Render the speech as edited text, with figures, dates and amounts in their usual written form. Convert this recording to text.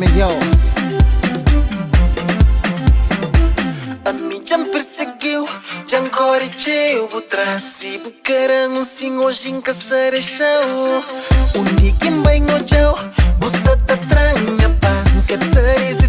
FM, yo. A mim já me perseguiu, já encorajeu por trás e bucaram um sim hoje em caçar a chão. Um dia quem bem o teu, você tá tranha paz, que te